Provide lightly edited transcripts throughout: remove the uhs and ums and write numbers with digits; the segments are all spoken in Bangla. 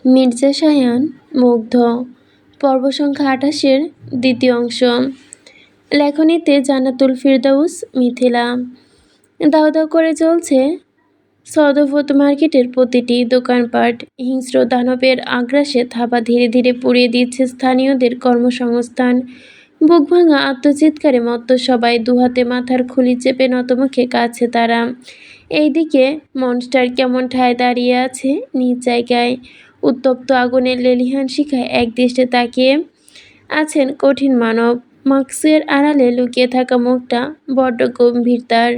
মির্জা শায়ান মুগ্ধ পর্ব সংখ্যা ২৮-এর দ্বিতীয় অংশ। লেখনীতে জান্নাতুল ফিরদাউস মিথিলা। দাউ দাউ করে চলছে সদফত মার্কেটের প্রতিটি দোকানপাট। হিংস্র দানবের আগ্রাসে থাবা ধীরে ধীরে পুড়িয়ে দিচ্ছে স্থানীয়দের কর্মসংস্থান। বুকভাঙা আত্মচিৎকারে মত্ত সবাই দুহাতে মাথার খুলি চেপে নতমুখে কাছে তারা। এইদিকে মনস্টার কেমন ঠায় দাঁড়িয়ে আছে নিজ জায়গায়। উত্তপ্ত আগুনের লেলিহান শিখায় একদৃষ্টে তাকিয়ে আছেন কঠিন মানব। মাস্কের আড়ালে লুকিয়ে থাকা মুখটা বড্ড গম্ভীর তার।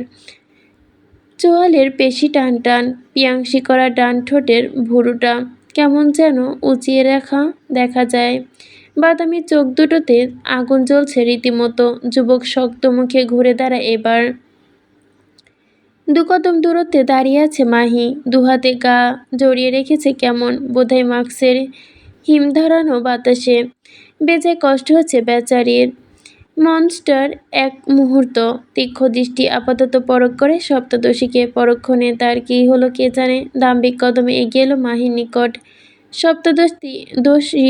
চোয়ালের পেশি টান টান, পিয়াংশি করা ডান ঠোঁটের ভুরুটা কেমন যেন উঁচিয়ে রাখা দেখা যায়। বাদামি চোখ দুটোতে আগুন জ্বলছে রীতিমতো। যুবক শক্ত মুখে ঘুরে দাঁড়ায় এবার। দুকদম দূরত্বে দাঁড়িয়ে আছে মাহি, দুহাতে গা জড়িয়ে রেখেছে কেমন, বোধহয় মাস্কের হিম ধরানো বাতাসে। বেজায় কষ্ট হচ্ছে বেচারির। মনস্টার এক মুহূর্ত তীক্ষ্ণ দৃষ্টি আপাতত পরখ করে সপ্তদশীকে। পরক্ষণে তার কী হলো কে জানে। দাম্ভিক কদমে এগিয়ে এলো মাহির নিকট। সপ্তদশী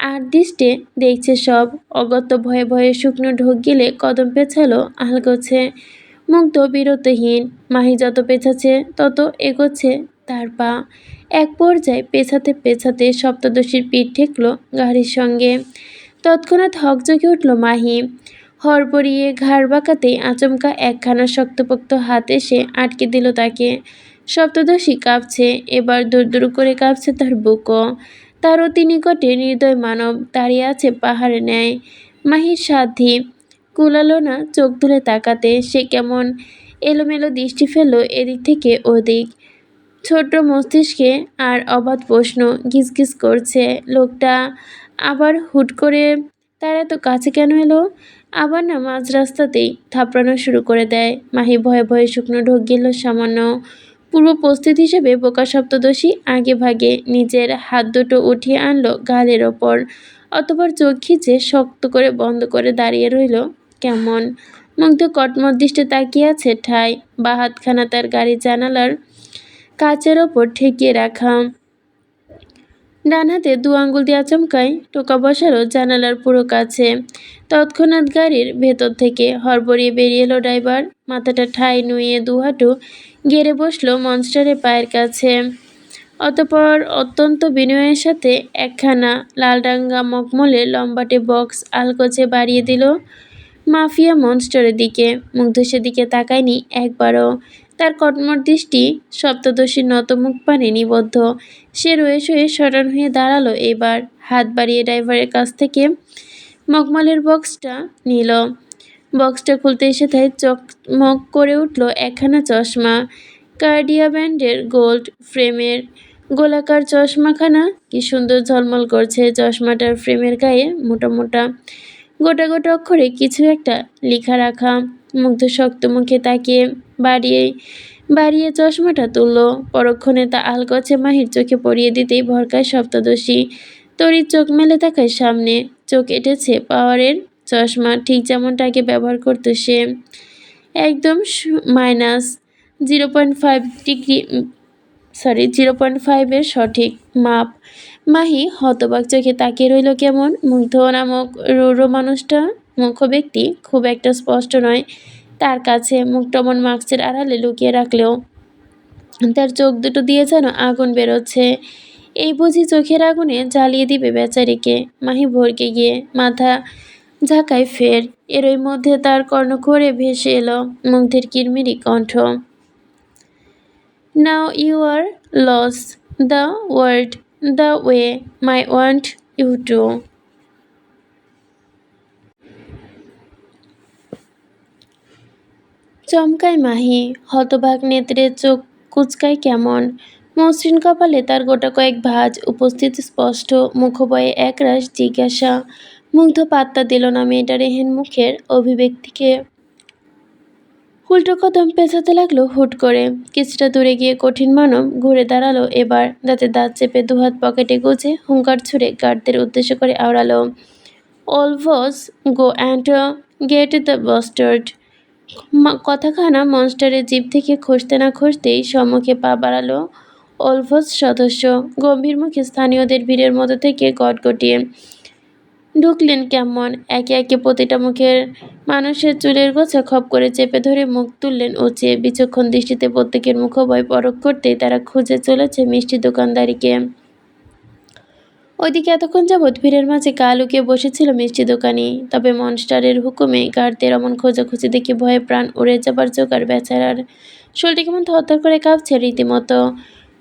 আর দৃষ্টে দেখছে সব। অগত্য ভয়ে ভয়ে শুকনো ঢোক গিলে কদম পেছালো আলগোছে, মুগ্ধ বিরতহীন। মাহি যত পেছাচ্ছে তত এগোচ্ছে তার পা। এক পর্যায়ে পেছাতে পেছাতে সপ্তদশীর পিঠ ঠেকল গাড়ির সঙ্গে। তৎক্ষণাৎ হকচকে উঠল মাহি। হড়বড়িয়ে ঘাড় বাঁকাতেই আচমকা একখানা শক্তপোক্ত হাত এসে আটকে দিল তাকে। সপ্তদশী কাঁপছে, এবার দূর করে কাঁপছে তার বুকও। তার অতি নিকটে নির্দয় মানব দাঁড়িয়ে আছে পাহাড়ের ন্যায়। মাহির সাধ্যি কুলালো না চোখ তুলে তাকাতে। সে কেমন এলোমেলো দৃষ্টি ফেলল এদিক থেকে ওদিক। ছোট্ট মস্তিষ্কে আর অবাধ প্রশ্ন গিজগিজ করছে। লোকটা আবার হুট করে তার এত কাছে কেন এলো? আবার না মাঝ রাস্তাতেই থাপড়ানো শুরু করে দেয়। মাহি ভয়ে ভয়ে শুকনো ঢোক গেল সামান্য। পূর্ব প্রস্তুত হিসেবে বোকা সপ্তদশী আগে ভাগে নিজের হাত দুটো উঠিয়ে আনলো গালের ওপর। অতঃপর চোখ খিচে শক্ত করে বন্ধ করে দাঁড়িয়ে রইল কেমন। মুগ্ধ কটমট দৃষ্টে তাকিয়ে আছে ঠায়। বা হাতখানা তার গাড়ির জানালার কাচের ওপর ঠেকিয়ে রাখা। ডান হাতে দু আঙ্গুল দিয়ে আচমকাই টোকা বসালো জানালার পুরো কাছে। তৎক্ষণাৎ গাড়ির ভেতর থেকে হড়বড়িয়ে বেরিয়ে এলো ড্রাইভার। মাথাটা ঠায় নুইয়ে দুহাঁটু গেড়ে বসলো মনস্টারের পায়ের কাছে। অতঃপর অত্যন্ত বিনয়ের সাথে একখানা লালরাঙা মখমলের লম্বাটে বক্স আলগোছে বাড়িয়ে দিল মাফিয়া মনস্টারের দিকে। মুগ্ধ সেদিকে তাকায়নি একবারও। তার কটমট দৃষ্টি সপ্তদশীর নত মুখ পানে নিবদ্ধ। সে রয়ে শয়ে সটন হয়ে দাঁড়ালো এবার। হাত বাড়িয়ে ড্রাইভারের কাছ থেকে মখমলের বক্সটা নিল। বক্সটা খুলতে সেথায় চকমক করে উঠল একখানা চশমা। কার্ডিয়া ব্যান্ডের গোল্ড ফ্রেমের গোলাকার চশমাখানা কি সুন্দর ঝলমল করছে। চশমাটার ফ্রেমের গায়ে মোটা মোটা গোটা গোটা অক্ষরে কিছু একটা লেখা রাখা। মুগ্ধ শক্ত মুখে তাকিয়ে বাড়িয়ে বাড়িয়ে চশমাটা তুলল। পরক্ষণে তা আলগোছে মাহির চোখে পড়িয়ে দিতেই ভরকায় সপ্তদশী। তড়িৎ চোখ মেলে তাকায় সামনে। চোখ এঁটেছে পাওয়ারের চশমা, ঠিক যেমনটা আগে ব্যবহার করতো সে। একদম -0.5 ডিগ্রি 0.5-এর সঠিক মাপ। মাহি হতবাক চোখে তাকিয়ে রইল কেমন। মুগ্ধ নামক রূঢ় মানুষটা মুখ্য ব্যক্তি খুব একটা স্পষ্ট নয় তার কাছে। মুখটমন মাস্কের আড়ালে লুকিয়ে রাখলেও তার চোখ দুটো দিয়ে যেন আগুন বেরোচ্ছে। এই বুঝি চোখের আগুনে জ্বালিয়ে দিবে বেচারিকে। মাহি ভরকে গিয়ে মাথা ঝাঁকায় ফের। এরই মধ্যে তার কর্ণকুহরে ভেসে এলো মুগ্ধের কিরমিরি কণ্ঠ। Now you are lost the world the way I want you to. চমকায় Mahi, হতবাক নেত্রে চোখ কুচকায় কেমন। মসৃণ কপালে তার গোটা কয়েক ভাঁজ উপস্থিত স্পষ্ট মুখবয়ে একরাশ জিজ্ঞাসা। মুগ্ধ পাত্তা দিল না মেয়েটার এহেন মুখের অভিব্যক্তিকে। উল্টো কদম পেছাতে লাগলো হুট করে। কিছুটা দূরে গিয়ে কঠিন মানব ঘুরে দাঁড়ালো এবার। দাঁতে দাঁত চেপে দুহাত পকেটে গুজে হুঙ্কার ছুড়ে গার্ডদের উদ্দেশ্য করে আওড়ালো, all boss go and get the bastard. কথাখানা মনস্টারের জিভ থেকে খসতে না খসতেই সম্মুখে পা বাড়ালো অলভস সদস্য গম্ভীর মুখে স্থানীয়দের ভিড়ের মধ্যে থেকে গটগটিয়ে ঢুকলেন কেমন একে একে প্রতিটা মুখের মানুষের চুলের গোছা খপ করে চেপে ধরে মুখ তুললেন উঁচিয়ে বিচক্ষণ দৃষ্টিতে প্রত্যেকের মুখোভয় পরখ করতেই তারা খুঁজে চলেছে মিষ্টি দোকানদারিকে। ওইদিকে এতক্ষণ যাবৎ ভিড়ের মাঝে গা লুকিয়ে বসেছিল মিষ্টি দোকানি, তবে মনস্টারের হুকুমে গার্ডদের এমন খোঁজাখুঁজি দেখে ভয়ে প্রাণ উড়ে যাবার জোগাড় বেচারার। শরীরটা কেমন থরথর করে কাঁপছে রীতিমতো,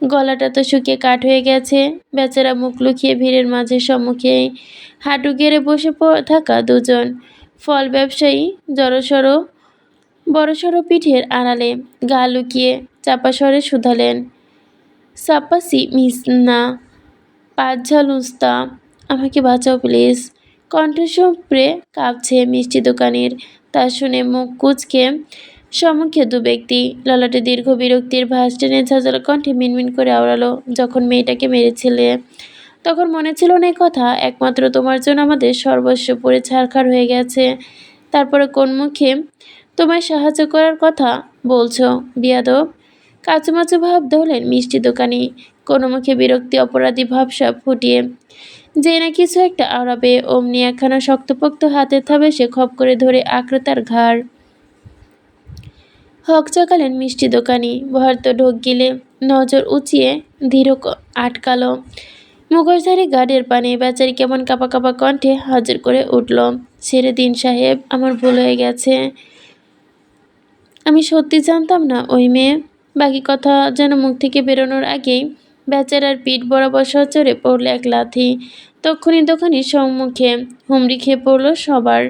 গলাটা তো শুকিয়ে কাঠ হয়ে গেছে। বেচারা মুখ লুকিয়ে ভিড়ের মাঝে সম্মুখে হাঁটু গেড়ে বসে থাকা দুজন ফল ব্যবসায়ী জড়সড় বড়সড় পিঠের আড়ালে গা লুকিয়ে চাপা স্বরে শুধালেন, সাপ্পাসি মিস না পাঁচঝালুস্তা, আমাকে বাঁচাও প্লিজ। কণ্ঠস্বরে কাঁপছে মিষ্টি দোকানের। তা শুনে মুখ কুঁচকে সম্মুখে দু ব্যক্তি ললাটে দীর্ঘ বিরক্তির ভাঁজ টেনে ঝাঁঝালো কণ্ঠে মিনমিন করে আওড়ালো, যখন মেয়েটাকে মেরেছিলে তখন মনে ছিল না এই কথা, একমাত্র তোমার জন্য আমাদের সর্বস্ব পুড়ে ছারখার হয়ে গেছে, তারপরে কোন মুখে তোমায় সাহায্য করার কথা বলছো বিয়াদব। কাচুমাচু ভাব ধরলেন মিষ্টি দোকানি, কোনো মুখে বিরক্তি অপরাধী ভাবসাব ফুটিয়ে। যে না কিছু একটা আওড়াবে অমনি একখানা শক্তপোক্ত হাতের থাবে সে খপ করে ধরে আঁকড়ে তার ঘাড় হকচকালেন মিষ্টি দোকানি। ভয়ার্ত ঢোক গিলে নজর উঁচিয়ে ধীর আটকালো মুখোশধারী গার্ডের পানে। বেচারি কেমন কাঁপা কাঁপা কণ্ঠে হাজির করে উঠল, ছেড়ে দিন সাহেব, আমার ভুল হয়ে গেছে, আমি সত্যি জানতাম না ওই মেয়ে। বাকি কথা যেন মুখ থেকে বেরোনোর আগেই বেচারার পিঠ বরাবর সচরে পড়ল এক লাথি। তক্ষুনি দোকানির সম্মুখে হুমড়ি খেয়ে পড়ল সবার।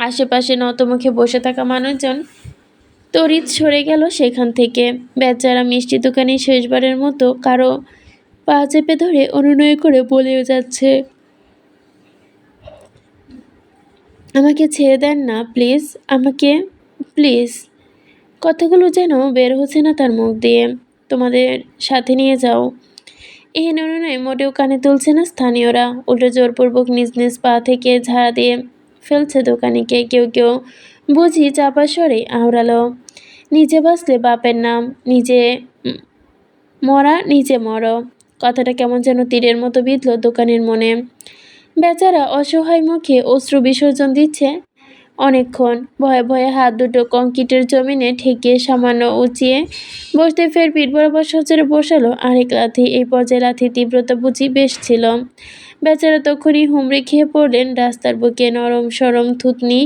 আশেপাশে নতমুখে বসে থাকা মানুষজন তড়িৎ সরে গেল সেখান থেকে। বেচারা মিষ্টি দোকানি শেষবারের মতো কারো পা চেপে ধরে অনুনয় করে বলেও যাচ্ছে, আমাকে ছেড়ে দেন না প্লিজ, আমাকে প্লিজ। কথাগুলো যেন বের হচ্ছে না তার মুখ দিয়ে। তোমাদের সাথে নিয়ে যাও। এই অনুনয় মোটেও কানে তুলছে না স্থানীয়রা, উল্টো জোরপূর্বক নিজ নিজ পা থেকে ঝাড়া দিয়ে ফেলছে দোকানিকে। কেউ কেউ বুঝি চাপা স্বরে আওড়ালো, নিজে বাঁচলে বাপের নাম, নিজে মরা নিজে মর। কথাটা কেমন যেন তীরের মতো বিঁধল দোকানের মনে। বেচারা অসহায় মুখে অশ্রু বিসর্জন দিচ্ছে অনেকক্ষণ। ভয়ে ভয়ে হাত দুটো কংক্রিটের জমিনে ঠেকিয়ে সামান্য উঁচিয়ে বসতে ফের পিঠ বরাবর সচরে বসালো আরেক লাথি। এই পর্যায়ে লাথির তীব্রতা বুঝি বেশ ছিল। বেচারা তখনই হুমড়ি খেয়ে পড়লেন রাস্তার বুকে। নরম সরম থুতনি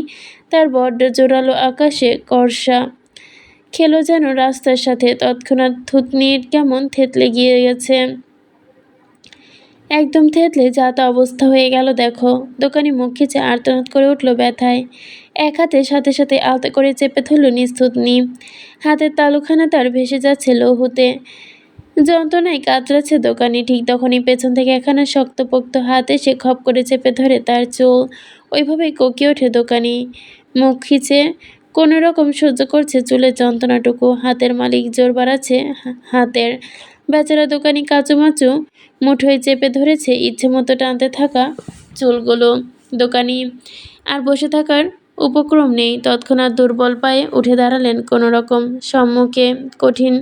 তার বড্ড জোরালো, আকাশে কর্ষা খেলো যেন রাস্তার সাথে। তৎক্ষণাৎ থুতনির কেমন থেতলে গিয়ে গেছে, একদম থেতলে যা তা অবস্থা হয়ে গেল দেখো। দোকানি মুখ খিচে আর্তনাদ করে উঠল ব্যথায়। এক হাতে সাথে সাথে আলতো করে চেপে ধরল নিজ থুতনি। হাতের তালুখানা তার ভেসে যাচ্ছে লৌহুতে, যন্ত্রণায় কাতরাচ্ছে দোকানি। ঠিক তখনই পেছন থেকে একখানা শক্তপোক্ত হাত এসে খপ করে চেপে ধরে তার চুল। ওইভাবেই কোকিয়ে ওঠে দোকানি, মুখ খিচে কোনো রকম সহ্য করছে চুলের যন্ত্রণাটুকু। হাতের মালিক জোর বাড়াচ্ছে হাতের। বেচারা দোকানি কাচুমাচু মুঠোয় চেপে ধরেছে ইচ্ছে মতো টানতে থাকা চুলগুলো। দোকানি আর বসে থাকার উপক্রম নেই। তৎক্ষণাৎ দুর্বল পায়ে উঠে দাঁড়ালেন কোনো রকম। সম্মুখে কঠিন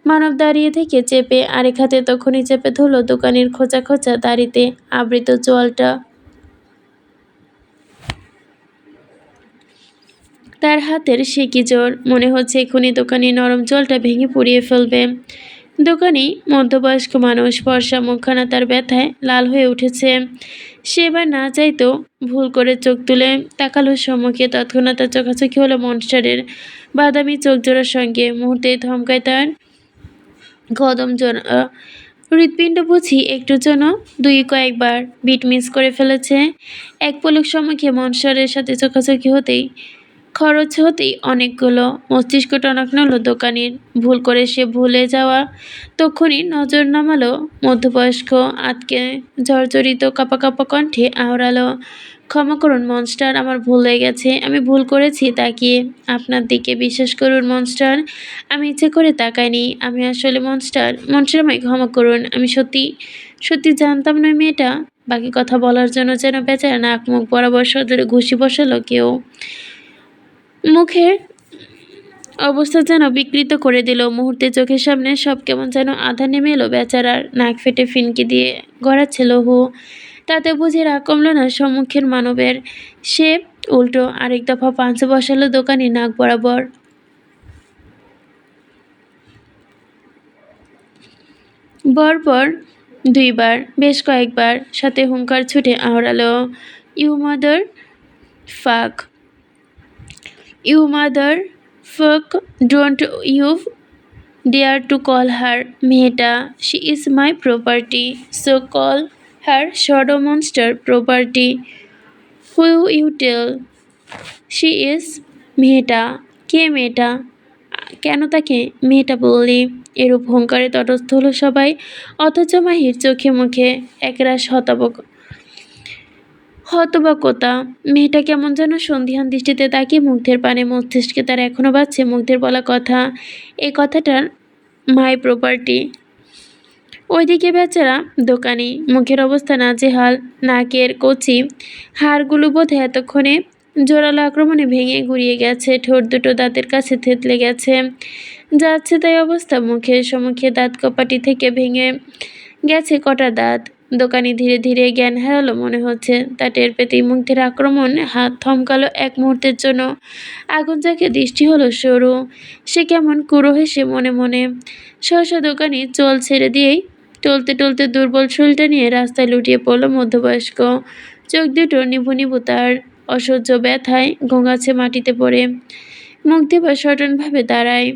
মানব দাঁড়িয়ে থেকে চেপে আরেক হাতে তখনই চেপে ধরল দোকানির খোঁচা খোঁচা দাড়িতে আবৃত চোয়ালটা। তার হাতের সে কি জোর, মনে হচ্ছে এক্ষুনি দোকানি নরম জলটা ভেঙে পুড়িয়ে ফেলবে। দোকানি মধ্যবয়স্ক মানুষ, ফর্সা মুখখানা তার ব্যথায় লাল হয়ে উঠেছে। সে এবার না চাইতো ভুল করে চোখ তুলে তাকালো সম্মুখে। তৎক্ষণাৎ তার চোখাচোখি হলো মনস্টারের বাদামি চোখ জোড়ার সঙ্গে। মুহূর্তে থমকায় তার কদম জোড়া। হৃৎপিণ্ড বুঝি একটুর জন্য দুই কয়েকবার বিট মিস করে ফেলেছে। এক পলক সম্মুখে মনস্টারের সাথে চোখাচোখি হতেই খরচ হতেই অনেকগুলো মস্তিষ্ক টনক নড়ল দোকানির। ভুল করে সে ভুলে যাওয়া তক্ষুনি নজর নামালো মধ্যবয়স্ক আতকে জর্জরিত কাঁপা কাঁপা কণ্ঠে আওড়ালো, ক্ষমা করুন মনস্টার, আমার ভুল হয়ে গেছে, আমি ভুল করেছি তাকিয়ে আপনার দিকে। বিশ্বাস করুন মনস্টার, আমি ইচ্ছে করে তাকাইনি, আমি আসলে মনস্টার। মনস্টার, আমায় ক্ষমা করুন, আমি সত্যি সত্যি জানতাম না মেয়েটা। বাকি কথা বলার জন্য যেন বেচারা নাক মুখ বরাবর সজোরে ঘুষি বসালো কেউ। মুখের অবস্থা যেন বিকৃত করে দিল। মুহূর্তে চোখের সামনে সব কেমন যেন আধা নেমে এলো বেচারার। নাক ফেটে ফিনকি দিয়ে গড়াচ্ছে লহু। তাতে বুঝি রাগ কমল না সম্মুখের মানবের। সে উল্টো আরেক দফা পাঁচ বসালো দোকানি নাক বরাবর। পরপর দুইবার, বেশ কয়েকবার, সাথে হুঙ্কার ছুটে আওড়ালো, you mother fuck, you mother fuck, don't you dare to call her Mehta. She is my property. So call her shadow monster property. Who you tell she is Mehta? কে মেয়েটা? কেন তাকে মেয়েটা বললি? এরূপ হুঙ্কারে তটস্থ হলো সবাই। অথচ মাহির চোখে মুখে একরাশ হতবাকতা। মেয়েটা কেমন যেন সন্ধিহান দৃষ্টিতে তাকিয়ে মুগ্ধের পানে। মস্তিষ্কে তার এখনো বাজছে মুগ্ধের বলা কথা। এই কথাটার মাই প্রপার্টি। ওইদিকে বেচারা দোকানি, মুখের অবস্থা নাজেহাল। নাকের কচি হাড়গুলো বোধহয় এতক্ষণে জোরালো আক্রমণে ভেঙে গুড়িয়ে গেছে। ঠোঁট দুটো দাঁতের কাছে থেতলে গেছে। যাচ্ছে তাই অবস্থা। মুখের সম্মুখে দাঁত কপাটি থেকে ভেঙে গেছে কটা দাঁত। দোকানি ধীরে ধীরে জ্ঞান হারালো মনে হচ্ছে। তা টের পেতেই মুগ্ধের আক্রমণ হাত থমকালো এক মুহূর্তের জন্য। আগুন যাকে দৃষ্টি হলো সরু। সে কেমন কুড়ো হেসে মনে মনে। সহসা দোকানি চল ছেড়ে দিয়েই টলতে টলতে দুর্বল শরীরটা নিয়ে রাস্তায় লুটিয়ে পড়ল মধ্যবয়স্ক। চোখ দুটো নিভু নিভু, তার অসহ্য ব্যথায় গোঙাচ্ছে মাটিতে পড়ে। মুগ্ধে বা সটনভাবে দাঁড়ায়,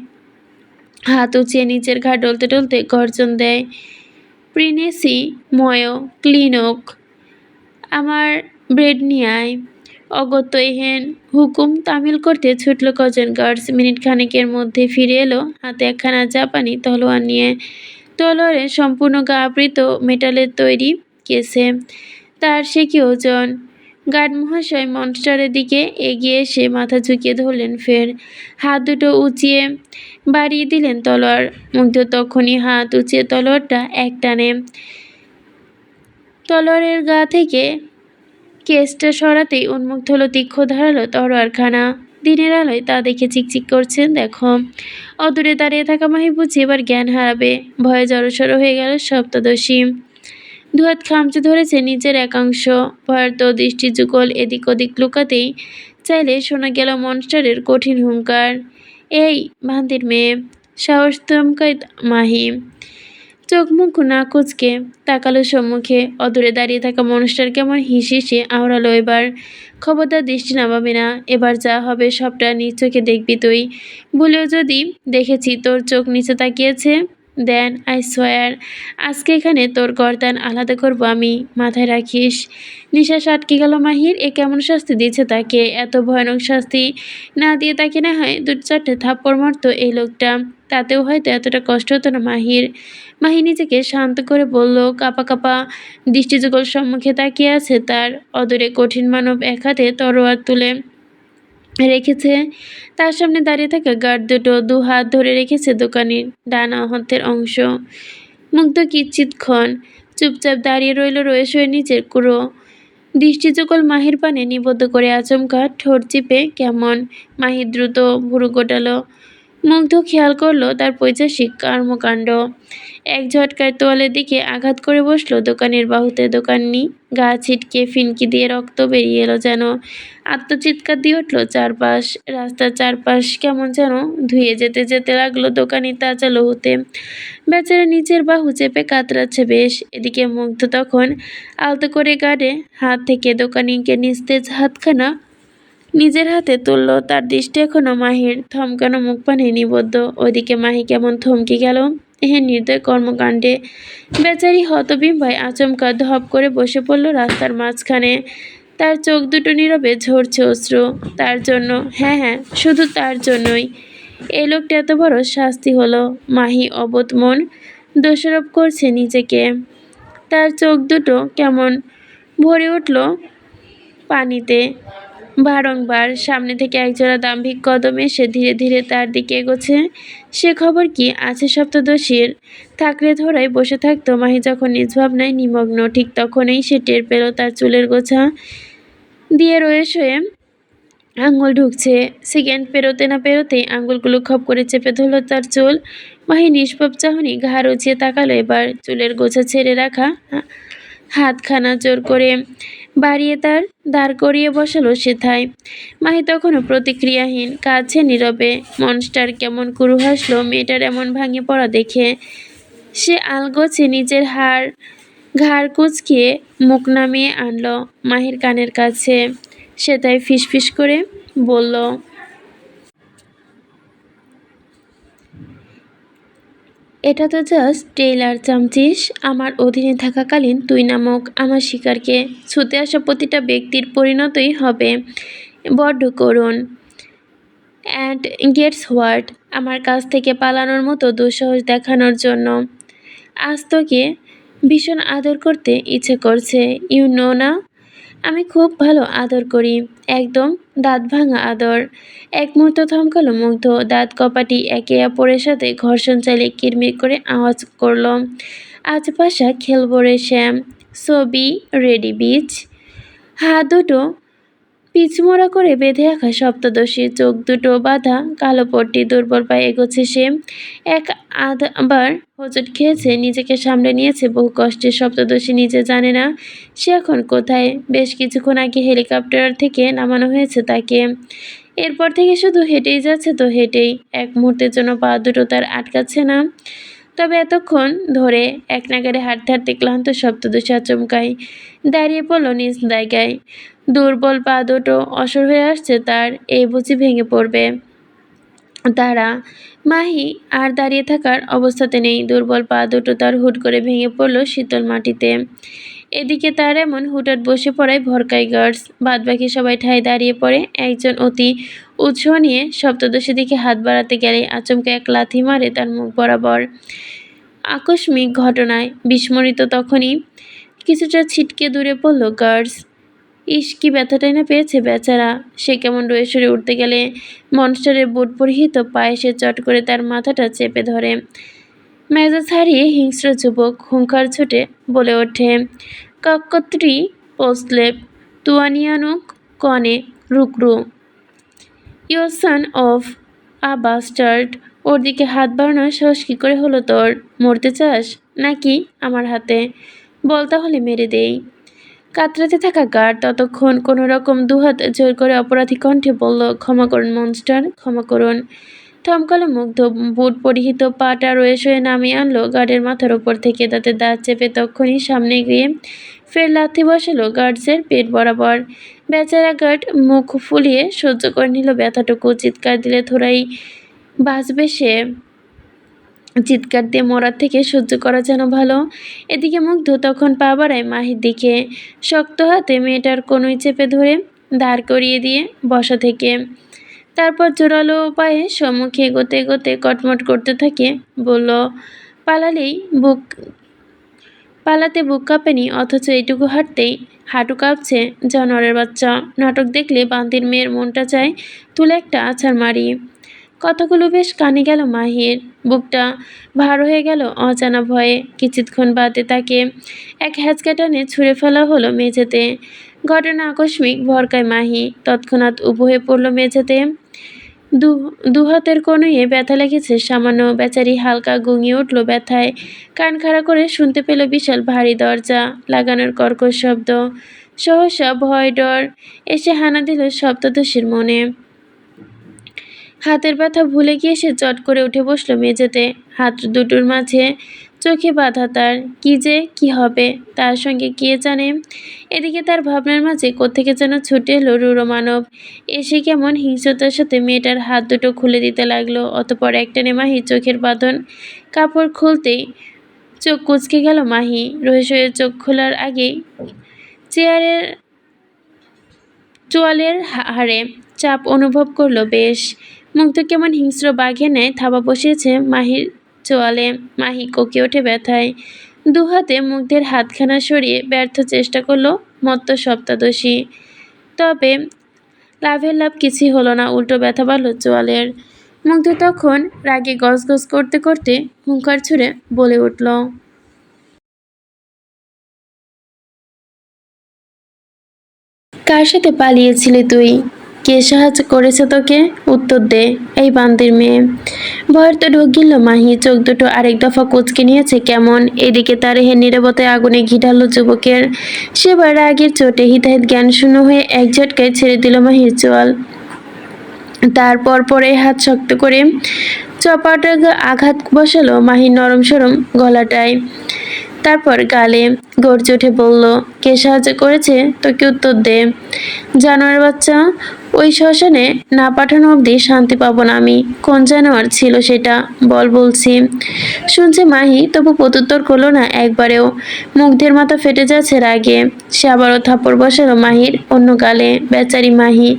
হাত উঁচিয়ে নিচের ঘাট ডলতে ডলতে গর্জন দেয়, প্রিনেসি ময়ো ক্লিনক, আমার ব্রেড নিয়ে আয়। অগত্য এহেন হুকুম তামিল করতে ছুটল কজন গার্ডস। মিনিট খানেকের মধ্যে ফিরে এলো হাতে একখানা জাপানি তলোয়ার নিয়ে। তলোয়ারে সম্পূর্ণ গা আবৃত মেটালের তৈরি কেসে। তার সে কি ওজন! গার্ড মহাশয় মনস্টারের দিকে এগিয়ে এসে মাথা ঝুঁকিয়ে ধরলেন ফের। হাত দুটো উঁচিয়ে বাড়িয়ে দিলেন তলোয়ার। মুগ্ধ তখনই হাত উঁচিয়ে তলোয়ারটা এক টানে তলোয়ারের গা থেকে কেসটা সরাতেই উন্মুক্ত হলো তীক্ষ্ণ ধারালো তলোয়ারখানা। দিনের আলোয় তা দেখে চিকচিক করছেন দেখো। অদূরে দাঁড়িয়ে থাকা মাহি বুঝি এবার জ্ঞান হারাবে। ভয়ে জড়সড় হয়ে গেল সপ্তদশী। দুহাত খামচে ধরেছে নিচের একাংশ। ভয়ার্ত দৃষ্টি যুগল এদিক ওদিক লুকাতেই চাইলে শোনা গেল মনস্টারের কঠিন হুঙ্কার, এই ভান্তির মেয়ে! সাহস চমকায় মাহি। চোখ মুখ না কুচকে তাকালো সম্মুখে। অদূরে দাঁড়িয়ে থাকা মনস্টার কেমন হিসিয়ে আওড়ালো এবার, খবরদার দৃষ্টি নামাবি না। এবার যা হবে সবটা নিজ চোখে দেখবি তুই। ভুলেও যদি দেখেছি তোর চোখ নিচে তাকিয়েছে, দেন আই সোয়ার আজকে এখানে তোর গর্দান আলাদা করবো আমি, মাথায় রাখিস। নিঃশ্বাস আটকে গেল মাহির। এ কেমন শাস্তি দিচ্ছে তাকে! এত ভয়ানক শাস্তি না দিয়ে তাকে না হয় দু চারটে থাপ্পড় মারত এই লোকটা, তাতেও হয়তো এতটা কষ্ট হতো না মাহির। মাহি নিজেকে শান্ত করে বলল, কাঁপা কাঁপা দৃষ্টিযুগল সম্মুখে তাকিয়ে আছে তার। অদূরে কঠিন মানব এক হাতে তরোয়ার তুলে রেখেছে। তার সামনে দাঁড়িয়ে থাকা গার্ড দুটো দু হাত ধরে রেখেছে দোকানির ডানা হাতের অংশ। মুগ্ধ কিঞ্চিৎক্ষণ চুপচাপ দাঁড়িয়ে রইল রয়েসয়ে নিচের কুড়ো দৃষ্টিযুগল মাহির পানে নিবদ্ধ করে। আচমকা ঠোঁট চিপে কেমন। মাহি দ্রুত ভুরু গোটালো। মুগ্ধ খেয়াল করলো তার পৈশাচিক কর্মকাণ্ড। এক ঝটকায় তোয়ালের দিকে আঘাত করে বসলো দোকানের বাহুতে। দোকানি গা ছিটকে ফিনকি দিয়ে রক্ত বেরিয়ে এলো যেন। আত্মচিৎকার দিয়ে উঠল চারপাশ। রাস্তার চারপাশ কেমন যেন ধুয়ে যেতে যেতে লাগলো দোকানি তাজা লহুতে। বেচারা নিচের বাহু চেপে কাতরাচ্ছে বেশ। এদিকে মুগ্ধ তখন আলতো করে গাড়ে হাত থেকে দোকানিকে নিস্তেজ হাতখানা নিজের হাতে তুলল। তার দৃষ্টি এখনো মাহির থমকানো মুখ পানে নিবদ্ধ। ওইদিকে মাহি কেমন থমকে গেল এহেন নির্দয় কর্মকাণ্ডে। বেচারি হতবিম্বায় আচমকা ধপ করে বসে পড়ল রাস্তার মাঝখানে। তার চোখ দুটো নীরবে ঝরছে অশ্রু। তার জন্য, হ্যাঁ হ্যাঁ, শুধু তার জন্যই এই লোকটা এত বড় শাস্তি হলো। মাহি অবোধ মন দোষারোপ করছে নিজেকে। তার চোখ দুটো কেমন ভরে উঠল পানিতে। বারংবার সামনে থেকে একজোড়া দাম্ভিক কদম এসে ধীরে ধীরে তার দিকে এগোচ্ছে। সে খবর কি আছে সপ্তদশীর? থাকলে ধরায় বসে থাকতো মাহি যখন নিজ ভাবনায় নিমগ্ন। ঠিক তখনই সে টের পেল তার চুলের গোছা দিয়ে রয়ে শয়ে আঙুল ঢুকছে। সেকেন্ড পেরোতে না পেরোতেই আঙুলগুলো খপ করে চেপে ধরল তার চুল। মাহি নিষ্পাপ চাহনি ঘাড় উঁচিয়ে তাকালো এবার। চুলের গোছা ছেড়ে রাখা হাতখানা জোর করে বাড়িয়ে তার দাঁড় করিয়ে বসালো সেথায়। মাহি তখনও প্রতিক্রিয়াহীন, কাঁদছে নীরবে। মনস্টার কেমন কুরু হাসলো মেয়েটার এমন ভাঙে পড়া দেখে। সে আলগোছে নিজের ঘাড় কুঁচকিয়ে মুখ নামিয়ে আনলো মাহির কানের কাছে। সে তাই ফিসফিস করে বলল, এটা তো জাস্ট টেইলার চামচিস। আমার অধীনে থাকাকালীন তুই নামক আমার শিকারকে ছুতে আসা প্রতিটা ব্যক্তির পরিণতই হবে বড্ড করুণ। অ্যান্ড গেটস হোয়াট, আমার কাছ থেকে পালানোর মতো দুঃসাহস দেখানোর জন্য। আজ তোকে ভীষণ আদর করতে ইচ্ছে করছে, ইউ নো না? আমি খুব ভালো আদর করি, একদম দাঁত ভাঙা আদর। এক মুহূর্ত থমকালো মুগ্ধ। দাঁত কপাটি একে অপরের সাথে ঘর্ষণ চাইলে কিরমির করে আওয়াজ করল। আজ পাশা খেলবো রে Shyam. So be ready bitch. হাত দুটো পিচমোড়া করে বেঁধে রাখা সপ্তদশী, চোখ দুটো বাঁধা, কালো পট্টি, দুর্বল পায়ে এগোচ্ছে সে। আধবার হোঁচট খেয়েছে, নিজেকে সামলে নিয়েছে বহু কষ্টে। সপ্তদশী নিজে জানে না সে এখন কোথায়। বেশ কিছুক্ষণ আগে হেলিকপ্টার থেকে নামানো হয়েছে তাকে। এরপর থেকে শুধু হেঁটেই যাচ্ছে তো হেঁটেই। এক মুহূর্তের জন্য পা দুটো তার আটকাচ্ছে না। তবে এতক্ষণ ধরে এক নাগাড়ে হাঁটতে হাঁটতে ক্লান্ত সপ্তদশী আচমকাই দাঁড়িয়ে পড়ল নিজ জায়গায়। দুর্বল পা দুটো অসর হয়ে আসছে তার। এই বুঝি ভেঙে পড়বে। তারা মাহি আর দাঁড়িয়ে থাকার অবস্থাতে নেই। দুর্বল পা দুটো তার হুট করে ভেঙে পড়ল শীতল মাটিতে। এদিকে তার এমন হুটহাট বসে পড়ায় ভরকাই গার্ডস। বাদবাকি সবাই ঠায় দাঁড়িয়ে পড়ে। একজন অতি উৎসাহ নিয়ে সপ্তদশীর দিকে হাত বাড়াতে গেলে আচমকা এক লাথি মারে তার মুখ বরাবর। আকস্মিক ঘটনায় বিস্মরিত তখনই কিছুটা ছিটকে দূরে পড়ল গার্ডস। ইস, কি ব্যথাটাই না পেয়েছে বেচারা। সে কেমন রয়ে সরে উঠতে গেলে মনস্টারের বুট পরিহিত পায়ে সে চট করে তার মাথাটা চেপে ধরে। মেজাজ হারিয়ে হিংস্র যুবক হুঙ্কার ছুটে বলে ওঠে, কাকত্রি পোস্টলেপ তুয়ানিয়ানুক কনে রুকরু, you son of a bastard. ওর দিকে হাত বাড়ানোর সাহস কী করে হলো তোর? মরতে চাস নাকি আমার হাতে? বল তাহলে মেরে দেই। কাতরাতে থাকা গার্ড ততক্ষণ কোনো রকম দুহাত জোর করে অপরাধী কণ্ঠে বলল, ক্ষমা করুন মনস্টার, ক্ষমা করুন। থমকালো মুগ্ধ। বুট পরিহিত পাটা রয়ে সয়ে নামিয়ে আনলো গার্ডের মাথার ওপর থেকে। তাতে দাঁত চেপে তক্ষুনি সামনে গিয়ে ফের লাথি বসালো গার্ডসের পেট বরাবর। বেচারা গার্ড মুখ ফুলিয়ে সহ্য করে নিল ব্যথাটুকু। চিৎকার দিলে থোড়াই বাঁচবে সে। চিৎকার দিয়ে মরার থেকে সহ্য করা যেন ভালো। এদিকে মুগ্ধ তখন পা বাড়ায় মাহির দিকে। শক্ত হাতে মেয়েটার কনুই চেপে ধরে দাঁড় করিয়ে দিয়ে বসা থেকে। তারপর জোরালো পায়ে সম্মুখে এগোতে এগোতে কটমট করতে থাকে। বলল, পালাতে বুক কাঁপেনি, অথচ এইটুকু হাঁটতেই হাঁটু কাঁপছে জানোয়ারের বাচ্চা। নাটক দেখলে বান্তির মেয়ের মনটা চায় তুলে একটা আছাড় মারি। কথাগুলো বেশ কানে গেল মাহির। বুকটা ভার হয়ে গেল অজানা ভয়ে। কিছুক্ষণ বাদে তাকে এক হ্যাঁচকা টানে ছুঁড়ে ফেলা হলো মেঝেতে। ঘটনা আকস্মিক। ভরকায় মাহি। তৎক্ষণাৎ উবু হয়ে পড়ল মেঝেতে। দুহাতের কনুইয়ে ব্যথা লেগেছে সামান্য। বেচারি হালকা গুঙিয়ে উঠল ব্যথায়। কান খাড়া করে শুনতে পেল বিশাল ভারী দরজা লাগানোর কর্কশ শব্দ। সহসা ভয় ডর এসে হানা দিল সপ্তদশীর মনে। হাতের ব্যথা ভুলে গিয়ে সে চট করে উঠে বসল মেঝেতে। হাত দুটোর মাঝে চোখে বাঁধা তার। কি হবে তার সঙ্গে কে জানে। এদিকে তার ভাবনার মাঝে কোত্থেকে যেন ছুটে এলো রূঢ় মানব। এসে কেমন হিংস্রতার সাথে মেয়েটার হাত দুটো খুলে দিতে লাগলো। অতপর একটানে মাহির চোখের বাঁধন কাপড় খুলতেই চোখ কুঁচকে গেল মাহি। রহস্যের চোখ খোলার আগেই চোয়ালের হাড়ে চাপ অনুভব করলো বেশ। মুগ্ধ কেমন হিংস্র বাঘের ন্যায় থাবা বসিয়েছে মাহির চোয়ালে। মাহি কোঁকে ওঠে ব্যথায়। দুহাতে মুগ্ধের হাতখানা সরিয়ে ব্যর্থ চেষ্টা করলো মত্ত সপ্তদশী। তবে লাভের লাভ কিছুই হলো না, উল্টো ব্যথা বাড়ল চোয়ালের। মুগ্ধ তখন রাগে গজগজ করতে করতে হুঙ্কার ছুড়ে বলে উঠল, কার সাথে পালিয়েছিলি তুই? কে সাহায্য করেছে তোকে? উত্তর দে, এই বান্দির মেয়ে। ভয়ের তো ঢোক গিলল মাহি, চোখ দুটো আরেক দফা কুঁচকে নিয়েছে কেমন। এদিকে তারেহের নীরবতায় আগুনে ঘি ঢালল যুবকের। সেবার রাগের চোটে হিতাহিত জ্ঞান শূন্য হয়ে এক ঝটকায় ছেড়ে দিল মাহির চোয়াল। তারপর পরে হাত শক্ত করে চপাটা আঘাত বসালো মাহির নরম সরম গলাটায়, তারপর গালে গর্জে উঠে বলল, কে সাহায্য করেছে তোকে? উত্তর দে, জানোয়ার বাচ্চা। ওই শ্মশানে না পাঠানো অবধি শান্তি পাবো না আমি। কোন জানোয়ার ছিল সেটা বল বলছি। শুনছে মাহি, তবু প্রত্যুত্তর করলো না একবারেও। মুগ্ধের মাথা ফেটে যাচ্ছে রাগে। সে আবারও থাপ্পড় বসালো মাহির অন্য গালে। বেচারি মাহি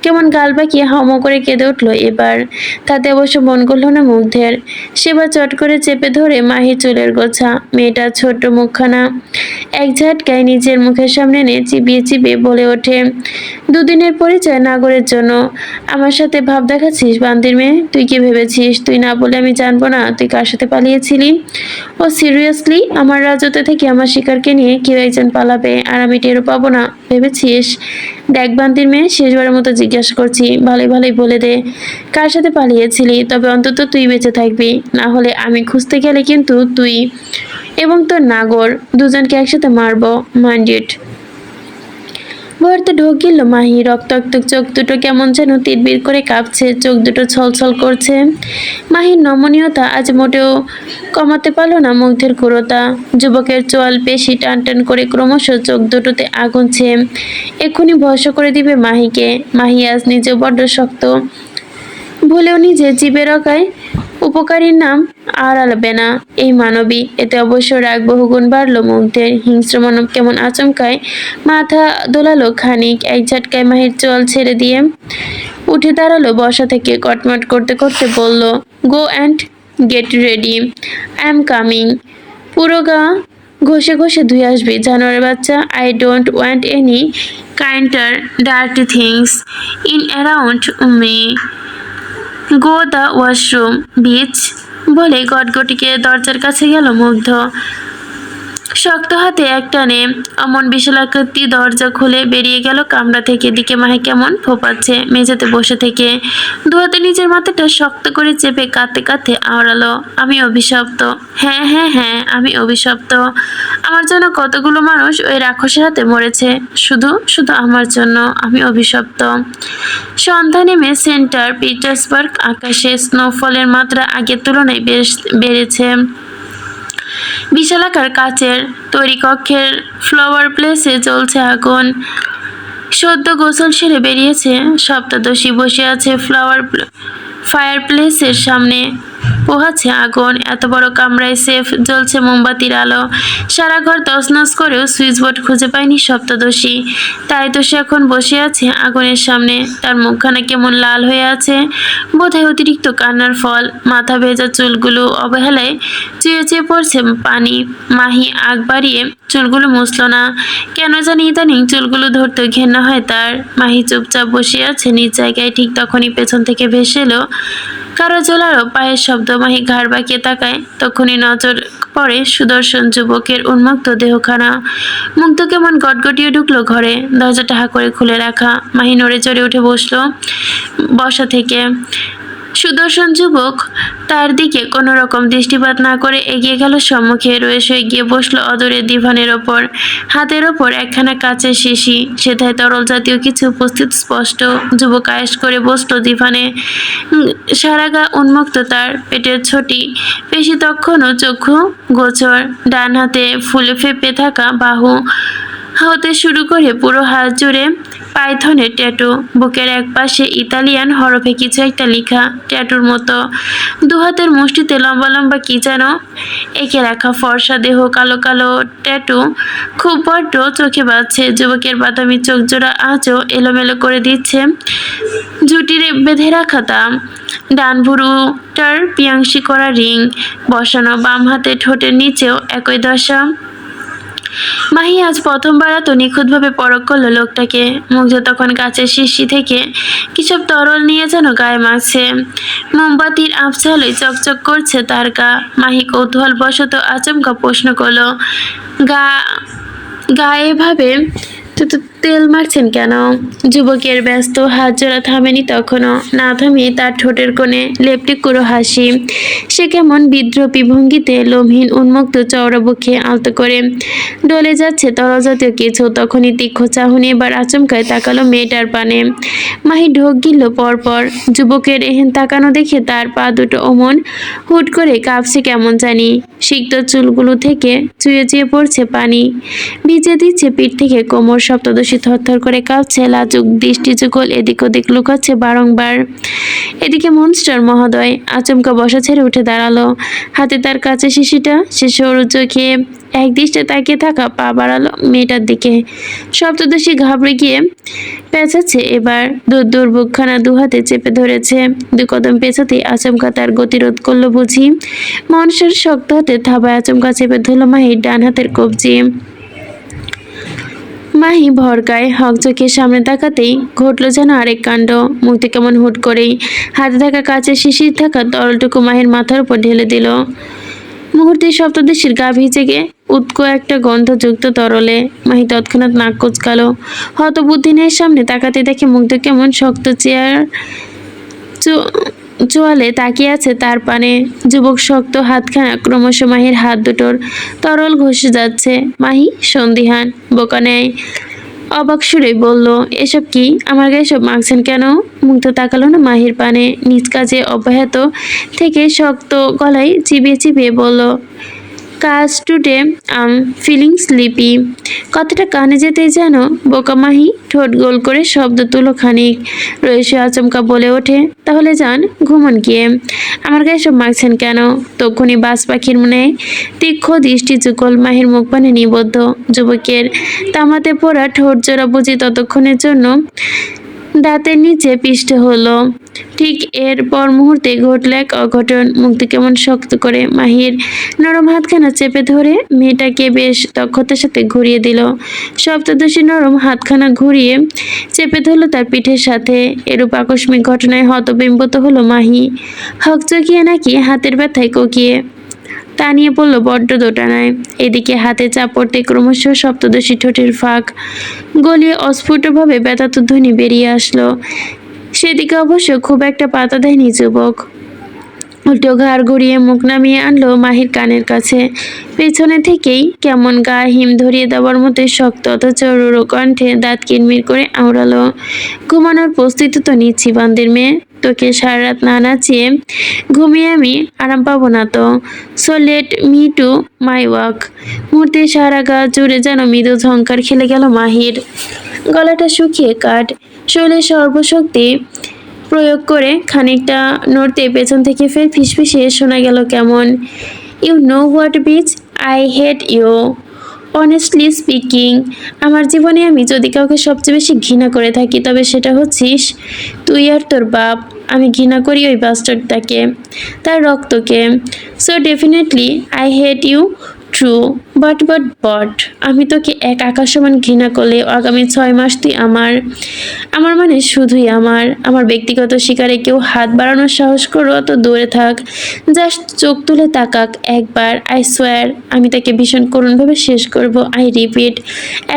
কেমন গাল বাঁকিয়ে হাউমাউ করে কেঁদে উঠল এবার। তাতে অবশ্য মন করল না মুগ্ধের। সেবার চট করে চেপে ধরে মাহির চুলের গোছা, মেয়েটার ছোট্ট মুখখানা এক ঝাটকায় নিজের মুখের সামনে এনে চিবিয়ে চিবিয়ে বলে ওঠে, দুদিনের পরিচয় নাগরের জন্য আমার সাথে ভাব দেখাচ্ছিস বান্দির মেয়ে? তুই কি ভেবেছিস তুই না বলে আমি জানবো না তুই কার সাথে পালিয়েছিলি? ও সিরিয়াসলি আমার রাজত্ব থেকে আমার শিকারকে নিয়ে কেউ একজন পালাবে আর আমি টেরও পাবো না ভেবেছিস? দেখ বান্দির মেয়ে, শেষবারের মতো জিজ্ঞাসা করছি, ভালোই ভালোই বলে দে কার সাথে পালিয়েছিলি। তবে অন্তত তুই বেঁচে থাকবি, না হলে আমি খুঁজতে গেলে কিন্তু তুই এবং তোর নাগর দুজনকে একসাথে মারবো। মাইন্ডেড। ভরতে ঢোক গেল মাহি, রক্তাক্ত চোখ দুটো কেমন যেন তিরবির করে কাঁপছে, চোখ দুটো ছলছল করছে। মাহির নমনীয়তা আজ মোটেও কমাতে পারল না মুগ্ধের ক্রূরতা। যুবকের চোয়াল পেশি টান টান করে ক্রমশ চোখ দুটোতে আগুনছে, এক্ষুনি ভস্ম করে দিবে মাহিকে। মাহি আজ নিজেও বড্ড শক্ত, ভুলেও নিজে জীবের রকায় উপকারীর নাম আর আলাবে না এই মানবী। এতে অবশ্য রাগ বহুগুণ বাড়ল মুগ্ধের। হিংস্র মানব কেমন আচমকায় মাথা দোলালো খানিক, এক ঝটকায় মাহির চোয়াল ছেড়ে দিয়ে উঠে দাঁড়ালো বসা থেকে, কটমট করতে করতে বলল, গো and get ready, I am coming. পুরো গা ঘষে ঘষে ধুয়ে আসবি জানোয়ার বাচ্চা। I don't want any kinder dirty things in around me. Go the washroom beach. বলে গটগটিকে দরজার কাছে গেল মুগ্ধ। শক্ত হাতে এক টানে অমন বিশালাকৃতি দরজা খুলে বেরিয়ে গেল কামরা থেকে। দিকে মাহি কেমন ফোপাচ্ছে মেঝেতে বসে থেকে, দুহাতে নিজের মাথাটা শক্ত করে চেপে কাঁদতে কাঁদতে আওড়ালো, আমি অভিশপ্ত। হ্যাঁ হ্যাঁ হ্যাঁ, আমি অভিশপ্ত। আমার জন্য কতগুলো মানুষ ওই রাক্ষসের হাতে মরেছে, শুধু শুধু আমার জন্য আমি অভিশপ্ত। সন্ধ্যা নেমে সেন্টার পিটার্সবার্গ আকাশে স্নোফলের মাত্রা আগের তুলনায় বেড়েছে। বিশালাকার কাচের তৈরি কক্ষের ফ্লাওয়ার প্লেসে জ্বলছে আগুন। সদ্য গোসল সেরে বেরিয়েছে সপ্তদশী বসে আছে ফায়ার প্লেসের সামনে, পোহাচ্ছে আগুন। এত বড় কামরায় সেফ জ্বলছে মোমবাতির আলো। সারা ঘর তছনছ করেও সুইচ বোর্ড খুঁজে পায়নি সপ্তদশী। তাই তো সে এখন বসে আছে আগুনের সামনে। তার মুখখানা কেমন লাল হয়ে আছে, বোধহয় অতিরিক্ত কান্নার ফল। মাথা ভেজা চুলগুলো অবহেলায় চুয়ে চুয়ে পড়ছে পানি। মাহি আগ বাড়িয়ে চুলগুলো মুছল না, কেন জানি ইদানিং চুলগুলো ধরতে ঘেন্না হয় তার। মাহি চুপচাপ বসে আছে নিজ জায়গায়। ঠিক তখনই পেছন থেকে ভেসে এলো কারো জোলারও পায়ের শব্দ। মাহি ঘাড় বাঁকিয়ে তাকায়, তখনই নজর পড়ে সুদর্শন যুবকের উন্মুক্ত দেহখানা। মুগ্ধ কেমন গটগটিয়ে ঢুকলো ঘরে, দরজাটা হা করে খুলে রাখা। মাহি নড়ে চড়ে উঠে বসলো বসা থেকে। সুদর্শন যুবক তার দিকে কোনো রকম দৃষ্টিপাত না করে এগিয়ে গেল সম্মুখে। রয়েছে গিয়ে বসলো অদূরের দিভানের ওপর, হাতের ওপর একখানা কাচের শিশি, সেথায় তরল জাতীয় কিছু উপস্থিত স্পষ্ট। যুবক আয়েশ করে বসলো দিভানে, সারা গা উন্মুক্ত, তার পেটের ছোটি পেশি তখনও চক্ষু গোচর। ডান হাতে ফুলে ফেপে থাকা বাহু হতে শুরু করে পুরো হাত জুড়ে পাইথনের ট্যাটু। বুকের এক পাশে ইতালিয়ান হরফে কিছু একটা লেখা, ট্যাটুর মতো। দুহাতের মুষ্টিতে লম্বা লম্বা কি যেন এঁকে রাখা। ফর্সা দেহ, কালো কালো ট্যাটু খুব বড্ড চোখে বাজছে। যুবকের বাদামি চোখ জোড়া আজও এলোমেলো করে দিচ্ছে জুটিরে বেঁধে রাখা তা। ডান ভুরুটার পিয়াংশি করা রিং বসানো, বাম হাতে ঠোঁটের নিচেও একই দশা। মাহি আজ প্রথমবার এত নিখুঁতভাবে পরখ করলো লোকটাকে। মুগ্ধ তখন কাচের শিশি থেকে কিসব তরল নিয়ে যেন গায়ে মাখছে। মোমবাতির আবছা আলোয় চকচক করছে তার গা। মাহি কৌতূহল বশত আচমকা প্রশ্ন করলো, গা এভাবে তেল মারছেন কেন? যুবকের ব্যস্ত হাত জোড়া থামেনি তখনও, না থামিয়ে তার ঠোঁটের কোণে লেপটে কুড়ো হাসি। সে কেমন বিদ্রোপী ভঙ্গিতে লোমহীন উন্মুক্ত চওড়া বুকে আলতো করে ডলে যাচ্ছে তরলজাতীয় কিছু। তখনই তীক্ষ্ণ চাহনি এবার আচমকায় তাকালো মেয়েটার পানে। মাহি ঢোক গিলল পরপর। যুবকের এহেন তাকানো দেখে তার পা দুটো অমন হুট করে কাঁপছে কেমন জানি। সিক্ত চুলগুলো থেকে চুয়ে চুয়ে পড়ছে পানি, ভিজে দিচ্ছে পিঠ থেকে কোমর। সপ্তদশী থরথর করে কাঁপছে, লাজুক দৃষ্টি যুগল এদিক ওদিক লুকাচ্ছে বারংবার। এদিকে মনস্টার মহোদয় আচমকা বসা ছেড়ে উঠে দাঁড়ালো। হাতে তার কাছে শিশিটা। সে সরু চোখে এক দৃষ্টে তাকিয়ে থাকা, পা বাড়ালো মেয়েটার দিকে। সপ্তদশী ঘাবড়ে গিয়ে পেঁচাচ্ছে এবার। দূর বুকখানা দুহাতে চেপে ধরেছে। দু কদম পেঁচাতেই আচমকা তার গতিরোধ করলো বুঝি। মনস্টার শক্ত হাতে থাবায় আচমকা চেপে ধরল মাহির ডান হাতের কবজি। মাহি ভরকায় হক চোখের সামনে তাকাতেই ঘটল যেন আরেক কাণ্ড। মুক্তি কেমন হুট করেই হাতে থাকা কাচের শিশির থাকা তরলটুকু মাহির মাথার উপর ঢেলে দিল। মুহূর্তে সপ্তদশীর গা ভিজে গিয়ে উৎকো একটা গন্ধযুক্ত তরলে। মাহি তৎক্ষণাৎ নাক কুচকালো। হতবুদ্ধিনের সামনে তাকাতে দেখে মুগ্ধ কেমন শক্ত চেয়ার চোয়ালে তাকিয়ে আছে তার পানে। যুবক শক্ত হাতখানা ক্রমশ মাহির হাত দুটোর তরল ঘষে যাচ্ছে। মাহি সন্দিহান বোকা নেয় অবাক সুরে বলল, এসব কি? আমার গায়ে সব মাখছেন কেন? মুগ্ধ তাকালো না মাহির পানে। নিজ কাজে অব্যাহত থেকে শক্ত গলায় চিবিয়ে চিবিয়ে বলল, কাজ টুডে আম ফিলিং স্লিপি। কথাটা কানে যেতেই যেন বোকা মাহি ঠোঁট গোল করে শব্দ তুলো খানিক। রয়েছে আচমকা বলে ওঠে, তাহলে যান ঘুমন গিয়ে। আমার গায়ে সব মাখছেন কেন? তক্ষুনি বাজ পাখির মনে তীক্ষ্ণ দৃষ্টি যুগল মাহির মুখ পানে নিবদ্ধ। যুবকের তামাতে পড়া ঠোঁট জোড়া বুঝি ততক্ষণের জন্য দাঁতের নিচে পিষ্টে হলো। ঠিক এর পর মুহূর্তে ঘটল এক অঘটন। মুক্তি কেমন শক্ত করে মাহির নরম হাতখানা চেপে ধরে মেয়েটাকে বেশ দক্ষতার সাথে ঘুরিয়ে দিল। সপ্তদশী নরম হাতখানা ঘুরিয়ে চেপে ধরল তার পিঠের সাথে। এরূপ আকস্মিক ঘটনায় হতবিম্বত হলো মাহি। হকচকিয়ে নাকি হাতের ব্যথায় কোকিয়ে তা নিয়ে পড়ল বড্ড দোটানায়। এদিকে হাতে চাপ পড়তে ক্রমশ সপ্তদশী ঠোঁটের ফাঁক গলিয়ে অস্ফুটভাবে ব্যথাত ধ্বনি বেরিয়ে আসলো। সেদিকে অবশ্য খুব একটা পাতা দেয়নি যুবক। উল্টো ঘাড় ঘুরিয়ে মুখ নামিয়ে আনলো মাহির কানের কাছে। পেছনে থেকেই কেমন গা হিম ধরিয়ে দেওয়ার মতো শক্ত অথচ রুড়ো কণ্ঠে দাঁত কিরমির করে আওড়ালো, ঘুমানোর প্রস্তুতি তো নিচ্ছি বান্দির মেয়ে। তোকে সারা রাত না নাচিয়ে ঘুমিয়ে আমি আরাম পাবো না তো। So let me to my walk. মুহূর্তে সারা গা জুড়ে যেন মৃদু ঝংকার খেলে গেল মাহির। গলাটা শুকিয়ে কাঠ। শরীরে সর্বশক্তি প্রয়োগ করে খানিকটা নড়তে পেছন থেকে ফের ফিসফিসিয়ে শোনা গেল কেমন, you know what bitch, I hate you. Honestly speaking, আমার জীবনে আমি যদি কাউকে সবচেয়ে বেশি ঘৃণা করে থাকি তবে সেটা হচ্ছিস তুই আর তোর বাপ। আমি ঘৃণা করি ওই বাস্টার্ডটাকে, তার রক্তকে। So definitely I hate you true. But আমি তোকে এক আকাশ সমান ঘৃণা করলে আগামী 6 মাস তুই আমার মানে শুধুই আমার ব্যক্তিগত শিকারে কেউ হাত বাড়ানোর সাহস করো তো দূরে থাক। জাস্ট চোখ তুলে তাকাক একবার। আই সোয়ার আমি তাকে ভীষণ করুণভাবে শেষ করব। আই রিপিট,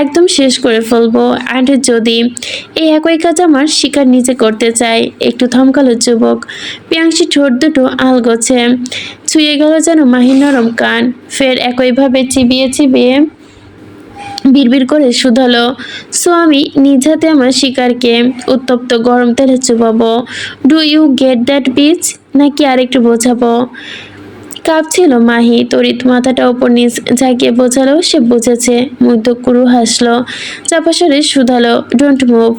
একদম শেষ করে ফেলবো। অ্যান্ড যদি এই একই কাজ আমার শিকার নিজে করতে চাই। একটু থমকালো যুবক। পিয়াংশি ঠোঁট দুটো আলগোছে ছুঁয়ে গেল যেন মাহির নরম কান। ফের একইভাবে চিবিয়ে চিবিয়ে বিড়বিড় করে শুধালো, সো আমি নিজ হাতে আমার শিকারকে উত্তপ্ত গরম তেলে চুবাবো। Do you get that bitch? নাকি আরেকটু বোঝাবো? কাঁপছিল মাহি। তড়িৎ মাথাটা ওপর নিচ ঝাঁকিয়ে বোঝালো সে বুঝেছে। মুগ্ধ কুরু হাসলো, চাপা স্বরে শুধালো, ডোন্ট মুভ।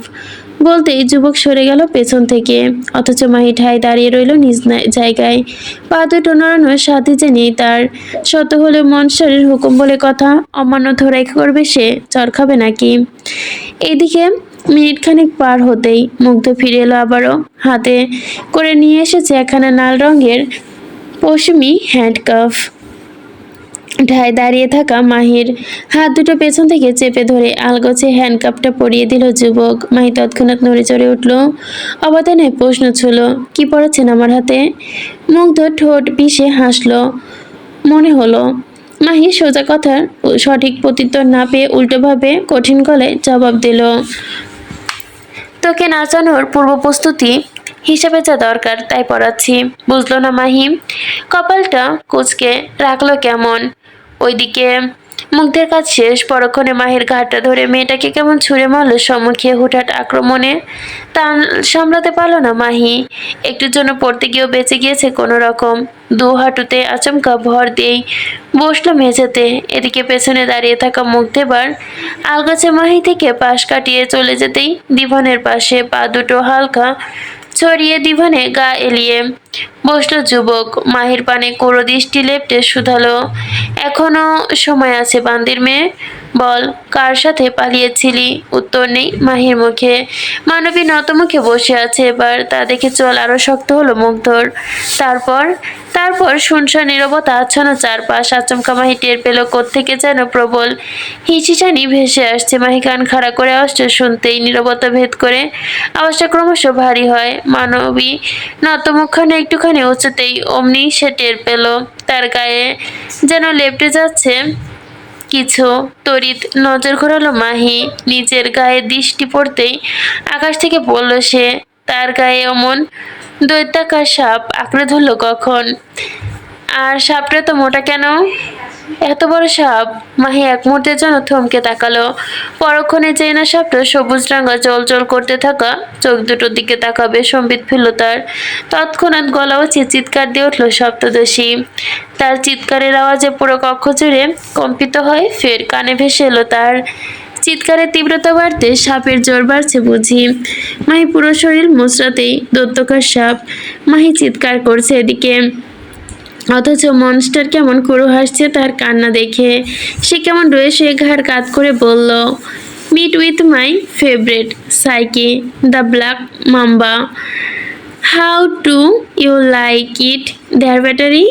বলতেই যুবক সরে গেল পেছন থেকে। অথচ মাহি ঠায় দাঁড়িয়ে রইল নিজ জায়গায়। পা দুটো নড়ানোর সাথে যে নেই তার। শত হলেও মনসারের হুকুম বলে কথা, অমান্য ধরাই করবে সে? চর খাবে নাকি? এইদিকে মিনিট খানেক পার হতেই মুগ্ধ ফিরে এলো আবারও। হাতে করে নিয়ে এসেছে একখানা লাল রঙের পশমি হ্যান্ডকাফ। ঠায় দাঁড়িয়ে থাকা মাহির হাত দুটো পেছন থেকে চেপে ধরে আলগোছে হ্যান্ডকাপটা পরিয়ে দিল যুবক। মাহি তৎক্ষণাৎ নড়ে চড়ে উঠল। অবধানে প্রশ্ন ছুঁল, কি পড়েছেন আমার হাতে? মুগ্ধ ঠোঁট পিষে হাসলো। মনে হলো মাহি সোজা কথার সঠিক প্রত্যুত্তর না পেয়ে উল্টোভাবে কঠিন গলায় জবাব দিল, তোকে নাচানোর পূর্ব প্রস্তুতি হিসাবে যা দরকার তাই পড়াচ্ছি। বুঝলো না মাহি? কপালটা কুঁচকে রাখলো কেমন। ওইদিকে মুগ্ধের কাজ শেষ। পরক্ষণে মাহির ঘাটটা ধরে মেয়েটাকে কেমন ছুঁড়ে মারলো সম্মুখে হুটহাট আক্রমণে। তা সামলাতে পারলো না মাহি। একটুর জন্য পড়তে গিয়েও বেঁচে গিয়েছে কোনো রকম। দু হাঁটুতে আচমকা ভর দিয়েই বসলো মেঝেতে। এদিকে পেছনে দাঁড়িয়ে থাকা মুগ্ধ এবার আলগাছে মাহি থেকে পাশ কাটিয়ে চলে যেতেই দিভানের পাশে পা দুটো হালকা ছড়িয়ে দিভানে গা এলিয়ে বসলো যুবক। মাহির পানে কুড়ো দৃষ্টি লেপ্টে শুধালো, এখনো সময় আছে বান্দির মেয়ে, বল কার সাথে পালিয়েছিলি? উত্তর নেই মাহির মুখে। মানবী নত মুখে বসে আছে এবার। তা দেখে চল আরো শক্ত হলো মুগ্ধর। তারপর তারপর শুনশান নীরবতা আচ্ছন্ন চারপাশ। আচমকা মাহি টের পেল কোত্থেকে যেন প্রবল হিসিসানি ভেসে আসছে। মাহি কান খাড়া করে আওয়াজটা শুনতেই নীরবতা ভেদ করে আওয়াজটা ক্রমশ ভারী হয়। মানবী নত মুখখানে একটুখানি উঁচুতেই অমনি সে টের পেল তার গায়ে যেন লেপ্টে যাচ্ছে কিছু। তড়িৎ নজর ঘোরালো মাহি। নিজের গায়ে দৃষ্টি পড়তেই আকাশ থেকে পড়ল সে। তার গায়ে অমন দৈত্যাকার সাপ আঁকড়ে ধরল কখন? আর সাপটা তো মোটা কেন? এত বড় সাপ! মাহি এক মুহূর্তের জন্য থমকে তাকালো। পরক্ষণে চেনা সাপটা সবুজ রাঙা জল করতে থাকা চোখ দুটোর দিকে তাকাবে সম্বিত ফেলল তার। তৎক্ষণাৎ গলা উঁচিয়ে চিৎকার দিয়ে উঠল সপ্তদশী। তার চিৎকারের আওয়াজে পুরো কক্ষ জুড়ে কম্পিত হয়। ফের কানে ভেসে এলো তার চিৎকারের তীব্রতা বাড়তে সাপের জোর বাড়ছে বুঝি। মাহি পুরো শরীর মোচড়াতেই দৈত্যকার সাপ। মাহি চিৎকার করছে এদিকে, অথচ মনস্টার কেমন কুড়ো হাসছে তার কান্না দেখে। সে কেমন রয়ে শুয়ে ঘাড় কাত করে বলল, meet with my favourite psyche, the black mamba. How do you like it there battery?